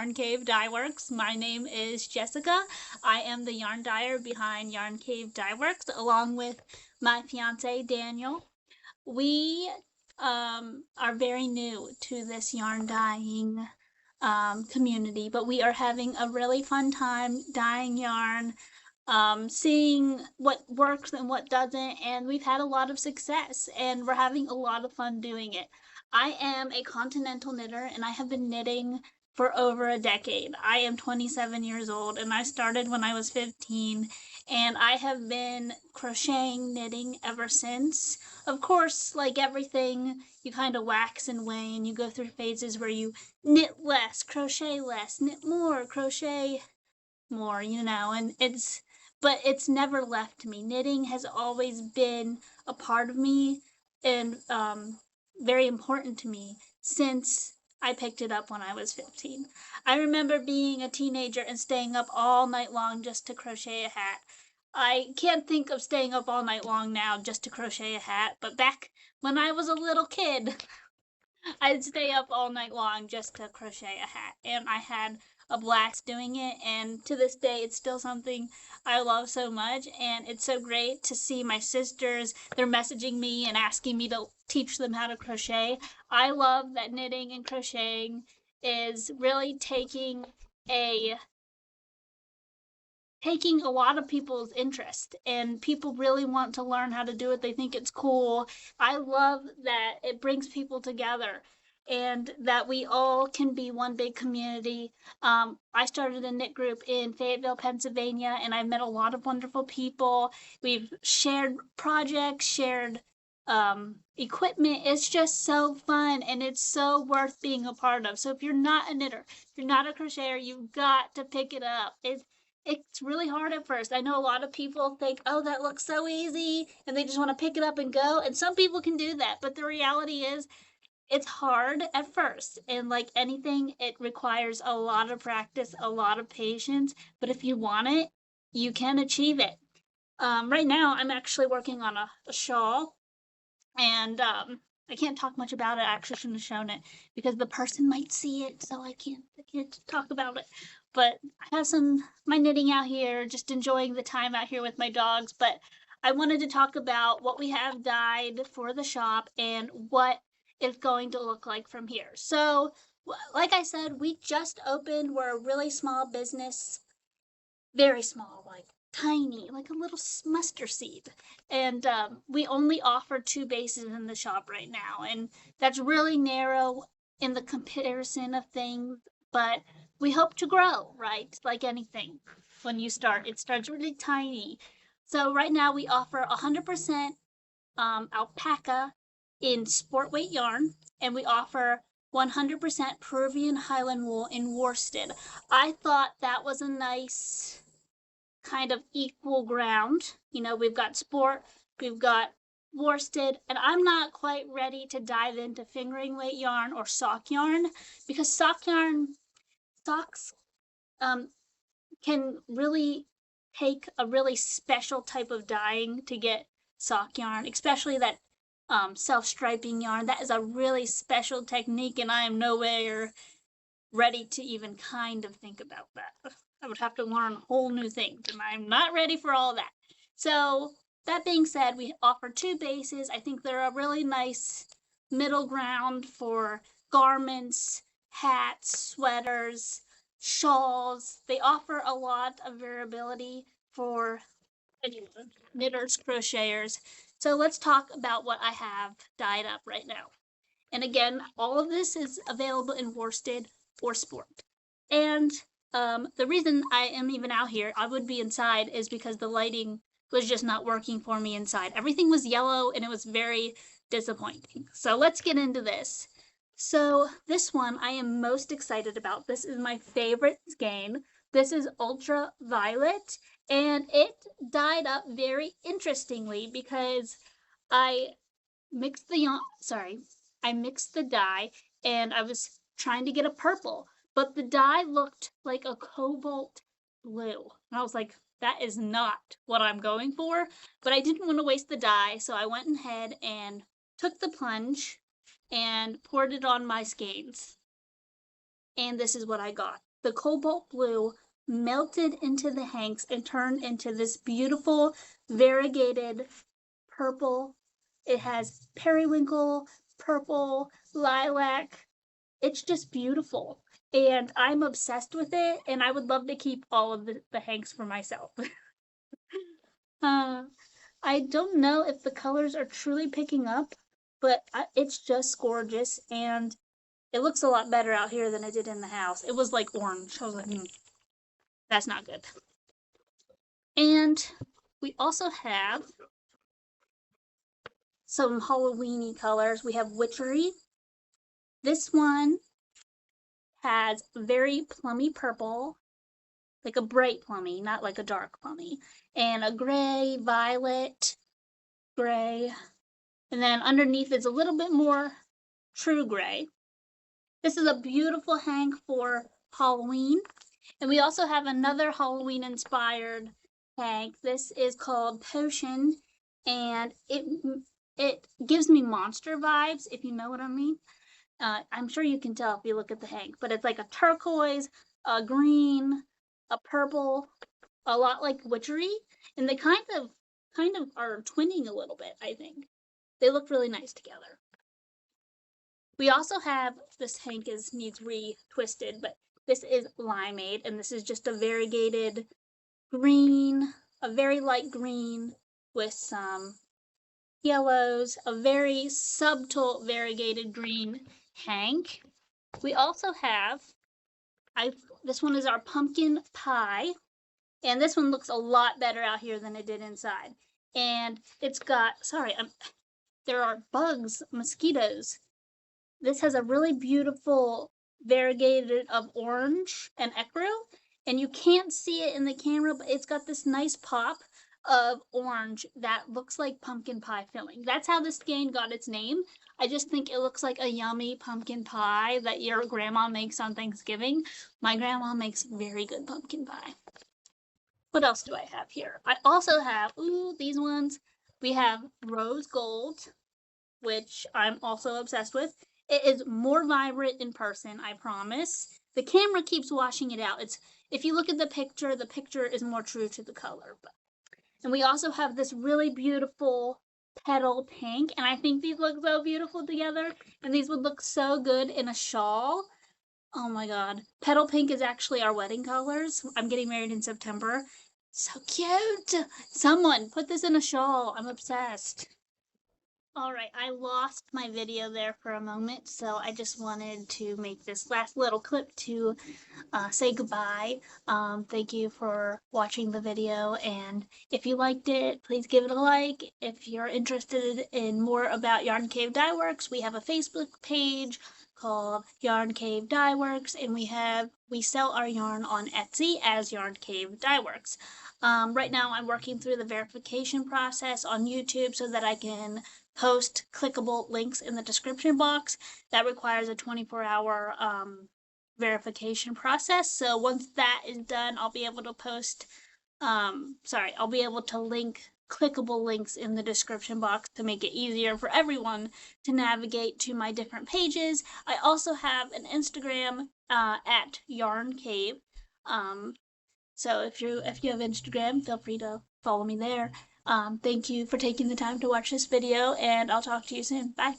Yarn Cave Dyeworks. My name is Jessica. I am the yarn dyer behind Yarn Cave Dyeworks, along with my fiance Daniel. We are very new to this yarn dyeing community, but we are having a really fun time dyeing yarn, seeing what works and what doesn't, and we've had a lot of success, and we're having a lot of fun doing it. I am a continental knitter, and I have been knitting for over a decade. I am 27 years old, and I started when I was 15, and I have been crocheting, knitting ever since. Of course, like everything, you kind of wax and wane. You go through phases where you knit less, knit more, crochet more, and but it's never left me. Knitting has always been a part of me and very important to me since I picked it up when I was 15. I remember being a teenager and staying up all night long just to crochet a hat. I can't think of staying up all night long now just to crochet a hat, but back when I was a little kid, I'd stay up all night long just to crochet a hat, and I had a blast doing it, and to this day it's still something I love so much, and it's so great to see my sisters. They're messaging me and asking me to teach them how to crochet. I love that knitting and crocheting is really a taking a lot of people's interest, and people really want to learn how to do it. They think it's cool. I love that it brings people together and that we all can be one big community. I started a knit group in Fayetteville, Pennsylvania, and I've met a lot of wonderful people. We've shared projects, shared equipment. It's just so fun, and it's so worth being a part of. So if you're not a knitter, if you're not a crocheter, you've got to pick it up. It's really hard at first. I know a lot of people think, oh, that looks so easy, and they just want to pick it up and go. And some people can do that, but the reality is it's hard at first. And like anything, it requires a lot of practice, a lot of patience. But if you want it, you can achieve it. Right now, I'm actually working on a shawl, and I can't talk much about it. I actually shouldn't have shown it because the person might see it, so I can't talk about it. But I have my knitting out here, just enjoying the time out here with my dogs. But I wanted to talk about what we have dyed for the shop and what it's going to look like from here. So, like I said, we just opened. We're a really small business, very small, like tiny, like a little mustard seed. And we only offer 2 bases in the shop right now, and that's really narrow in the comparison of things, but we hope to grow, right? Like anything, when you start, it starts really tiny. So right now we offer 100% alpaca in sport weight yarn, and we offer 100% Peruvian Highland wool in worsted. I thought that was a nice kind of equal ground. We've got sport, we've got worsted, and I'm not quite ready to dive into fingering weight yarn or sock yarn because socks can really take a really special type of dyeing to get sock yarn, especially that self-striping yarn. That is a really special technique, and I am nowhere ready to even kind of think about that. I would have to learn whole new things, and I'm not ready for all that. So that being said, we offer 2 bases. I think they're a really nice middle ground for garments, hats, sweaters, shawls. They offer a lot of variability for anyone, knitters, crocheters. So let's talk about what I have dyed up right now. And again, all of this is available in worsted or sport. And the reason I am even out here, I would be inside, is because the lighting was just not working for me inside. Everything was yellow and it was very disappointing. So let's get into this. So this one I am most excited about. This is my favorite skein. This is ultraviolet, and it dyed up very interestingly because I mixed I mixed the dye, and I was trying to get a purple, but the dye looked like a cobalt blue. And I was like, that is not what I'm going for. But I didn't want to waste the dye, so I went ahead and took the plunge and poured it on my skeins. And this is what I got. the cobalt blue melted into the hanks and turned into this beautiful variegated purple. It has periwinkle, purple, lilac. It's just beautiful. And I'm obsessed with it, and I would love to keep all of the hanks for myself. uh, I don't know if the colors are truly picking up, but it's just gorgeous, and it looks a lot better out here than it did in the house. It was like orange. I was like, that's not good. And we also have some Halloweeny colors. We have Witchery. This one has very plummy purple, like a bright plummy, not like a dark plummy, and a gray, violet, gray, and then underneath is a little bit more true gray. This is a beautiful hank for Halloween. And we also have another Halloween inspired hank. This is called Potion, and it gives me monster vibes, if you know what I mean. I'm sure you can tell if you look at the hank, but it's like a turquoise, a green, a purple, a lot like Witchery, and they kind of are twinning a little bit, I think. They look really nice together. We also have, this hank needs retwisted, but this is Limeade, and this is just a variegated green, a very light green with some yellows, a very subtle variegated green hank. We also have, this one is our pumpkin pie, and this one looks a lot better out here than it did inside. And it's got, there are bugs, mosquitoes. This has a really beautiful variegated of orange and ecru, and you can't see it in the camera, but it's got this nice pop of orange that looks like pumpkin pie filling. That's how this skein got its name. I just think it looks like a yummy pumpkin pie that your grandma makes on Thanksgiving. My grandma makes very good pumpkin pie. What else do I have here? I also have, these ones. We have rose gold, which I'm also obsessed with. It is more vibrant in person, I promise. The camera keeps washing it out. If you look at the picture is more true to the color. And we also have this really beautiful petal pink, and I think these look so beautiful together, and these would look so good in a shawl. Oh my god. Petal pink is actually our wedding colors. I'm getting married in September. So cute! Someone put this in a shawl. I'm obsessed. Alright, I lost my video there for a moment, so I just wanted to make this last little clip to say goodbye. Thank you for watching the video, and if you liked it, please give it a like. If you're interested in more about Yarn Cave Dyeworks, we have a Facebook page called Yarn Cave Dyeworks, and we sell our yarn on Etsy as Yarn Cave Dyeworks. Right now I'm working through the verification process on YouTube so that I can post clickable links in the description box. That requires a 24-hour verification process. So once that is done, I'll be able to post, I'll be able to link clickable links in the description box to make it easier for everyone to navigate to my different pages. I also have an Instagram at Yarn Cave. So if you have Instagram, feel free to follow me there. Thank you for taking the time to watch this video, and I'll talk to you soon. Bye.